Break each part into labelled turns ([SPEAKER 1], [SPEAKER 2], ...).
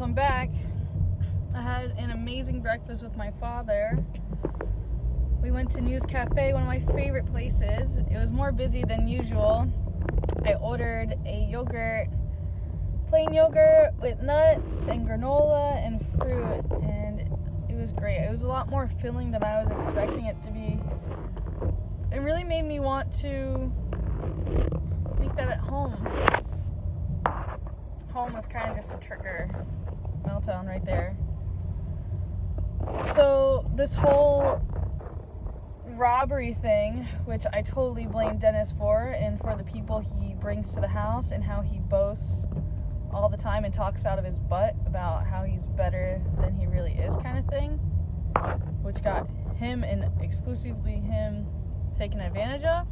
[SPEAKER 1] So I'm back. I had an amazing breakfast with my father. We went to News Cafe, one of my favorite places. It was more busy than usual. I ordered a yogurt, plain yogurt with nuts and granola and fruit, and it was great. It was a lot more filling than I was expecting it to be. It really made me want to make that at home. Home was kind of just a trigger meltdown right there. So this whole robbery thing, which I totally blame Dennis for, and for the people he brings to the house and how he boasts all the time and talks out of his butt about how he's better than he really is, kind of thing, which got him and exclusively him taken advantage of.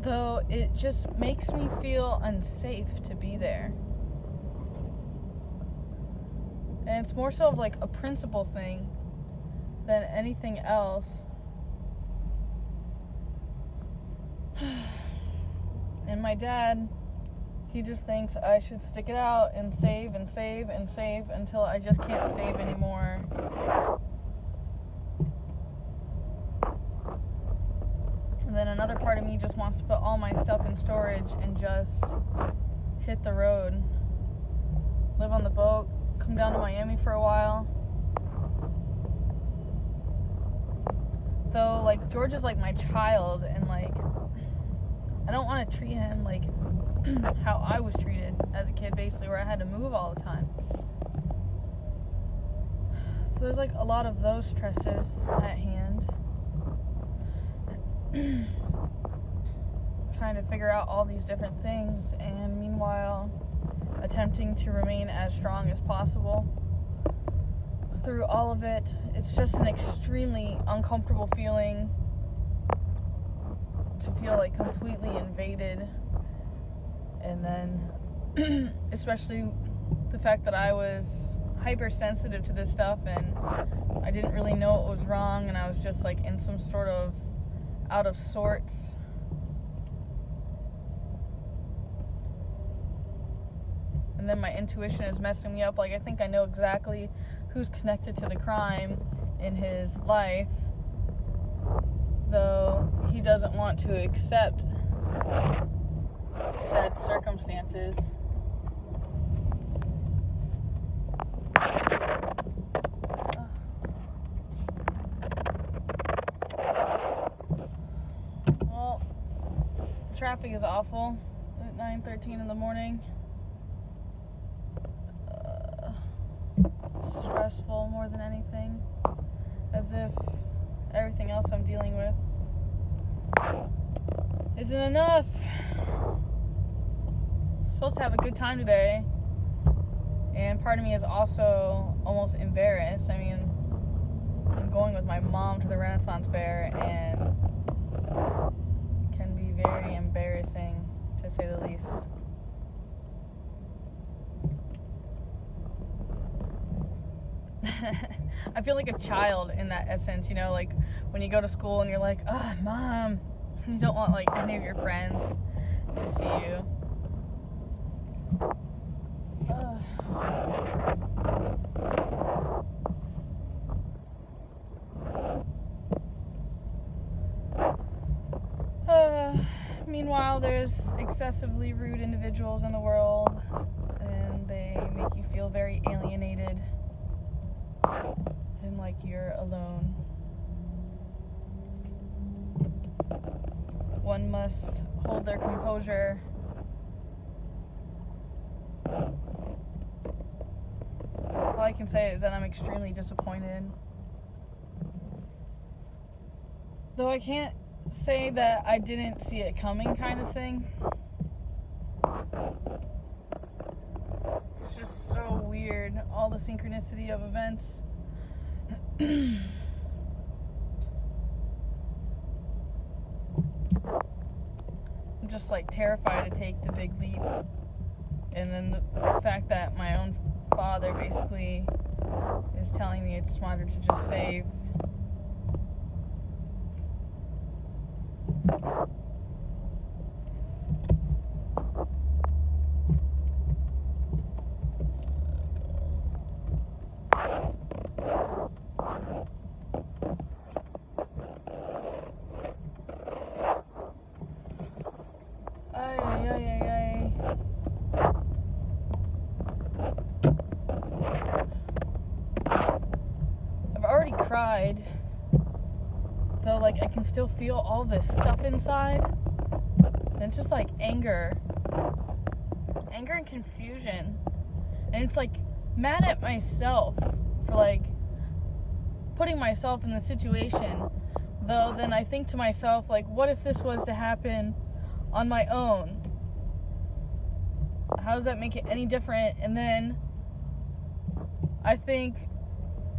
[SPEAKER 1] Though it just makes me feel unsafe to be there. And it's more so of like a principle thing than anything else. And my dad, he just thinks I should stick it out and save and save and save until I just can't save anymore. And then another part of me just wants to put all my stuff in storage and just hit the road. Live on the boat, come down to Miami for a while. Though, like, George is like my child, and like, I don't want to treat him like how I was treated as a kid, basically, where I had to move all the time. So there's like a lot of those stresses at hand. Trying to figure out all these different things, and meanwhile attempting to remain as strong as possible through all of it. It's just an extremely uncomfortable feeling to feel like completely invaded. And then especially the fact that I was hypersensitive to this stuff and I didn't really know what was wrong, and I was just like in some sort of out of sorts. And then my intuition is messing me up. Like, I think I know exactly who's connected to the crime in his life, though he doesn't want to accept said circumstances. Well, traffic is awful at 9:13 in the morning. Stressful more than anything, as if everything else I'm dealing with isn't enough. I'm supposed to have a good time today, and part of me is also almost embarrassed. I mean, I'm going with my mom to the Renaissance Fair, and it can be very embarrassing, to say the least. I feel like a child in that essence, you know, like when you go to school and you're like, oh, Mom, you don't want like any of your friends to see you. Meanwhile, there's excessively rude individuals in the world, and they make you feel very alienated and like you're alone. One must hold their composure. All I can say is that I'm extremely disappointed. Though I can't say that I didn't see it coming, kind of thing. It's just so weird, all the synchronicity of events. I'm just like terrified to take the big leap. And then the fact that my own father basically is telling me it's smarter to just save. and still feel all this stuff inside. And it's just like anger and confusion. And it's like mad at myself for like putting myself in the situation. Though then I think to myself, like, what if this was to happen on my own? How does that make it any different? And then I think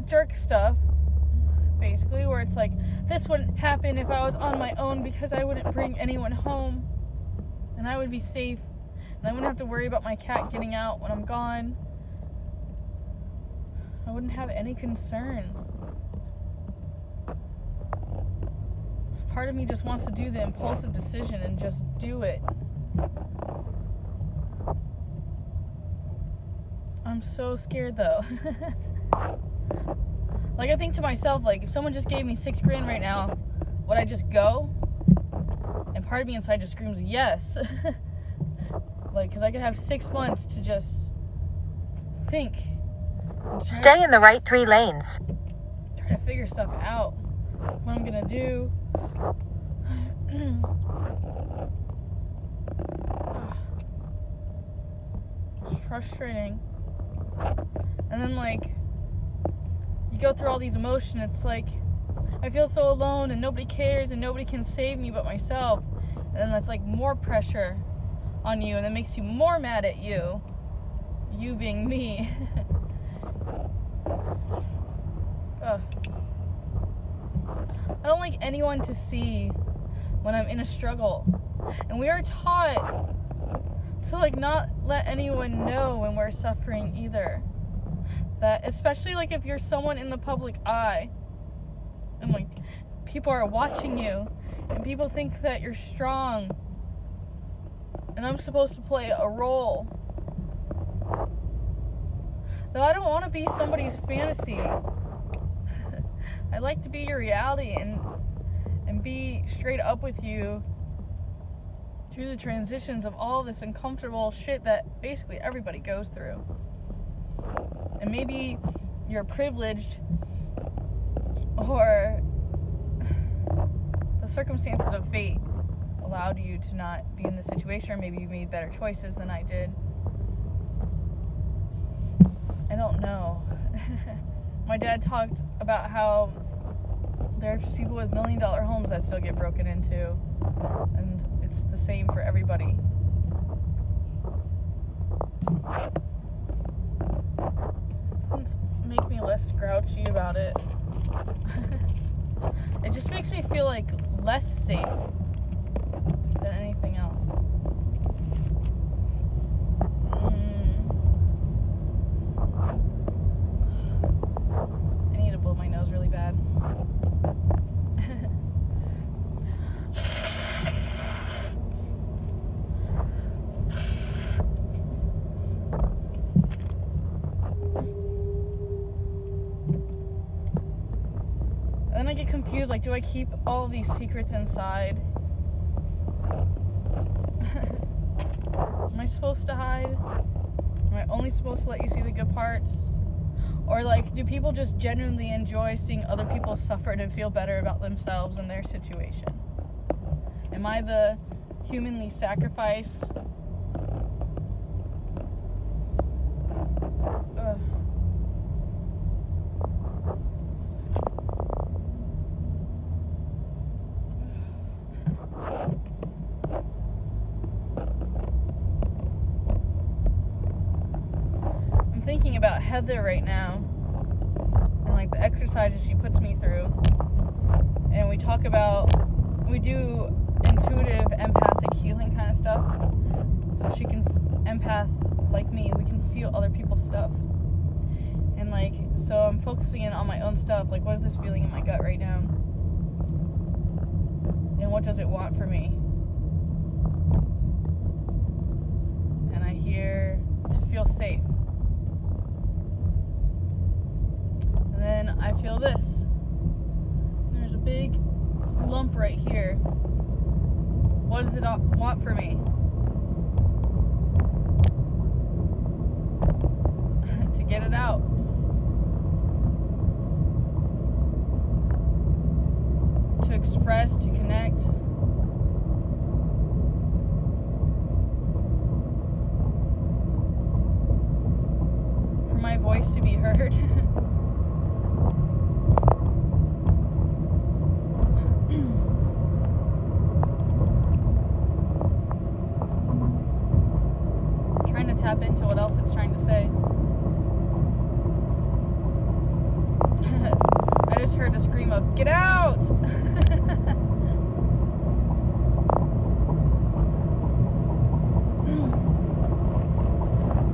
[SPEAKER 1] jerk stuff, basically, where it's like, this wouldn't happen if I was on my own because I wouldn't bring anyone home and I would be safe and I wouldn't have to worry about my cat getting out when I'm gone. I wouldn't have any concerns. So part of me just wants to do the impulsive decision and just do it. I'm so scared though. Like, I think to myself, like, if someone just gave me $6,000 right now, would I just go? And part of me inside just screams yes. Like, because I could have 6 months to just think.
[SPEAKER 2] Stay in the right 3 lanes.
[SPEAKER 1] Try to figure stuff out. What I'm gonna do. It's frustrating. And then, like, you go through all these emotions. It's like, I feel so alone and nobody cares and nobody can save me but myself. And then that's like more pressure on you, and that makes you more mad at you. You being me. Ugh. I don't like anyone to see when I'm in a struggle. And we are taught to like not let anyone know when we're suffering either. That especially like if you're someone in the public eye and like people are watching you and people think that you're strong and I'm supposed to play a role. Though I don't want to be somebody's fantasy. I'd like to be your reality and be straight up with you through the transitions of all this uncomfortable shit that basically everybody goes through. And maybe you're privileged, or the circumstances of fate allowed you to not be in this situation, or maybe you made better choices than I did. I don't know. My dad talked about how there's people with $1 million homes that still get broken into, and it's the same for everybody. Doesn't make me less grouchy about it. It just makes me feel like less safe than anything else. I need to blow my nose really bad. Then I get confused, like, do I keep all of these secrets inside? Am I supposed to hide? Am I only supposed to let you see the good parts? Or, like, do people just genuinely enjoy seeing other people suffer and feel better about themselves and their situation? Am I the humanly sacrifice? Ugh. Thinking about Heather right now and like the exercises she puts me through, and we do intuitive empathic healing kind of stuff, so she can empath like me. We can feel other people's stuff, and like, so I'm focusing in on my own stuff, like, what is this feeling in my gut right now, and what does it want for me? And I hear to feel safe. And then I feel this. There's a big lump right here. What does it want for me? To get it out. To express, to connect. For my voice to be heard. Trying to tap into what else it's trying to say. I just heard a scream of, "Get out!"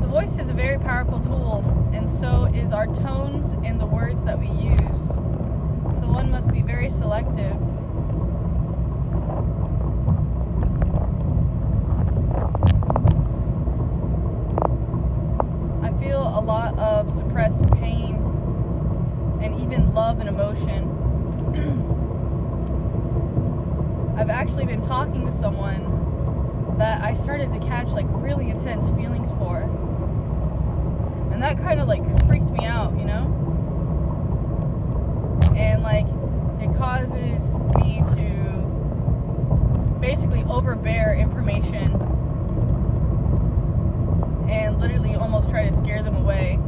[SPEAKER 1] The voice is a very powerful tool, and so is our tones and the words that we use. So one must be very selective. I feel a lot of suppressed pain and even love and emotion. I've actually been talking to someone that I started to catch like really intense feelings for. And that kind of like freaked me out, you know? And like it causes me to basically overbear information and literally almost try to scare them away,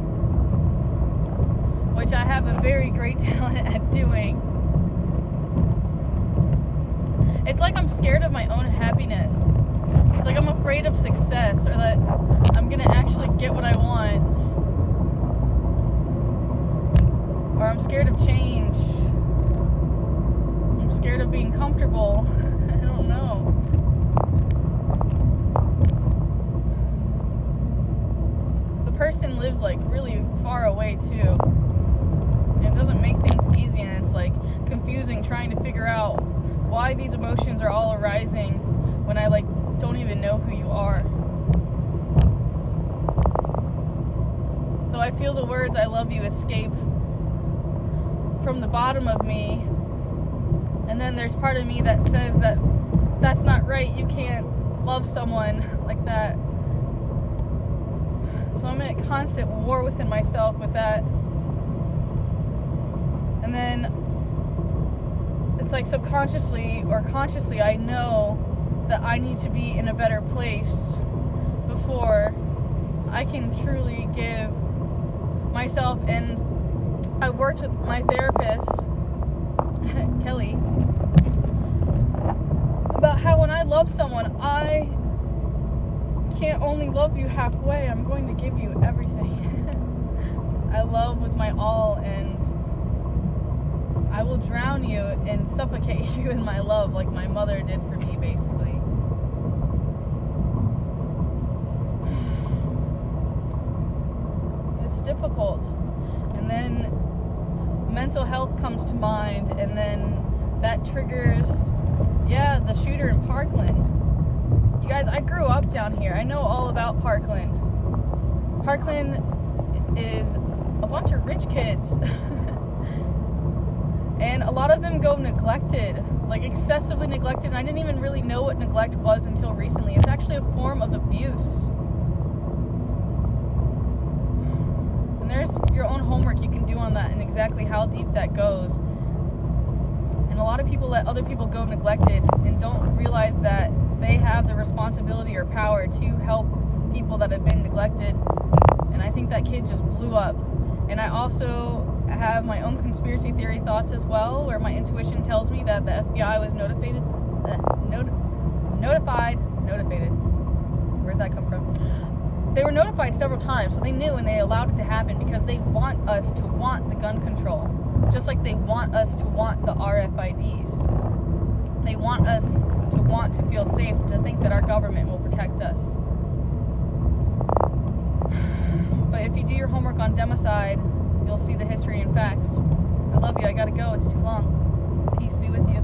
[SPEAKER 1] which I have a very great talent at doing. It's like I'm scared of my own happiness. It's like I'm afraid of success, or that I'm gonna actually get what I want. Or I'm scared of change. I'm scared of being comfortable. I don't know. The person lives like really far away too. It doesn't make things easy, and it's like confusing trying to figure out why these emotions are all arising when I like don't even know who you are. Though I feel the words "I love you" escape from the bottom of me, and then there's part of me that says that that's not right, you can't love someone like that. So I'm in a constant war within myself with that. And then it's like subconsciously or consciously I know that I need to be in a better place before I can truly give myself. And I've worked with my therapist, Kelly, about how when I love someone, I can't only love you halfway, I'm going to give you everything. I love with my all, and I will drown you and suffocate you in my love like my mother did for me, basically. It's difficult. And then mental health comes to mind, and then that triggers, the shooter in Parkland. You guys, I grew up down here. I know all about Parkland. Parkland is a bunch of rich kids. And a lot of them go neglected, like excessively neglected. And I didn't even really know what neglect was until recently. It's actually a form of abuse. And there's your own homework you can do on that and exactly how deep that goes. And a lot of people let other people go neglected and don't realize that they have the responsibility or power to help people that have been neglected. And I think that kid just blew up. And I also have my own conspiracy theory thoughts as well, where my intuition tells me that the FBI was notified. Where's that come from? They were notified several times, so they knew, and they allowed it to happen because they want us to want the gun control, just like they want us to want the RFIDs. They want us to want to feel safe, to think that our government will protect us. But if you do your homework on democide, you'll see the history and facts. I love you. I gotta go. It's too long. Peace be with you.